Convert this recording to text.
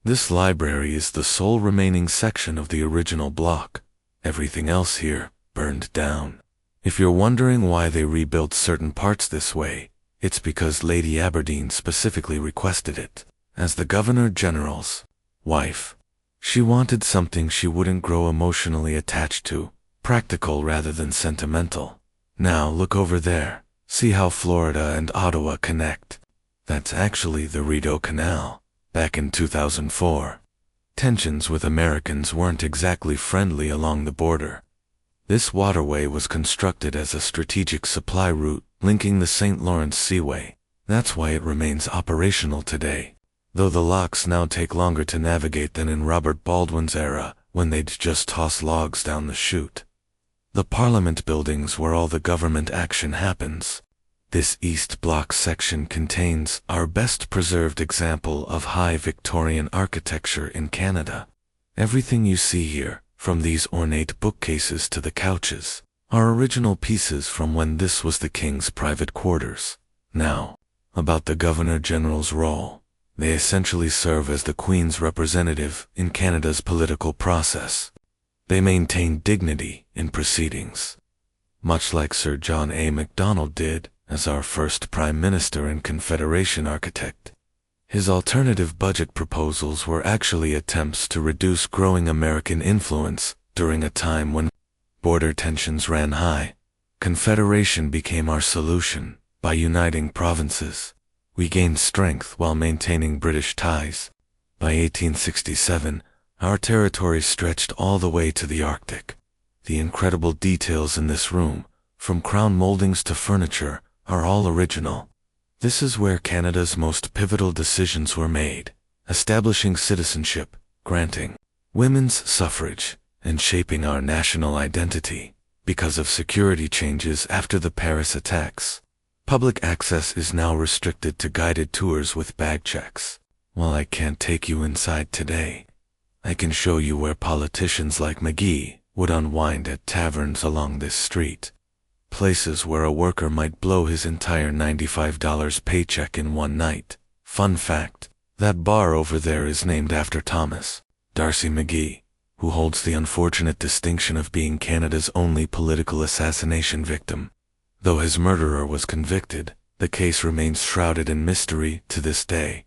This library is the sole remaining section of the original block. Everything else here burned down. If you're wondering why they rebuilt certain parts this way, it's because Lady Aberdeen specifically requested it. As the Governor General's wife, she wanted something she wouldn't grow emotionally attached to, practical rather than sentimental. Now look over there. See how Florida and Ottawa connect? That's actually the Rideau Canal. Back in 2004, tensions with Americans weren't exactly friendly along the border. This waterway was constructed as a strategic supply route linking the St. Lawrence Seaway. That's why it remains operational today, though the locks now take longer to navigate than in Robert Baldwin's era, when they'd just toss logs down the chute. The Parliament buildings where all the government action happens. This East Block section contains our best preserved example of high Victorian architecture in Canada. Everything you see here, from these ornate bookcases to the couches, are original pieces from when this was the King's private quarters. Now, about the Governor General's role. They essentially serve as the Queen's representative in Canada's political process. They maintain dignity in proceedings, much like Sir John A. Macdonald did as our first Prime Minister and Confederation architect. His alternative budget proposals were actually attempts to reduce growing American influence during a time when border tensions ran high. Confederation became our solution. By uniting provinces, we gained strength while maintaining British ties. By 1867, our territory stretched all the way to the Arctic. The incredible details in this room, from crown moldings to furniture, are all original. This is where Canada's most pivotal decisions were made, establishing citizenship, granting women's suffrage, and shaping our national identity. Because of security changes after the Paris attacks, public access is now restricted to guided tours with bag checks. While I can't take you inside today, I can show you where politicians like McGee would unwind at taverns along this street. Places where a worker might blow his entire $95 paycheck in one night. Fun fact, that bar over there is named after Thomas D'Arcy McGee, who holds the unfortunate distinction of being Canada's only political assassination victim. Though his murderer was convicted, the case remains shrouded in mystery to this day.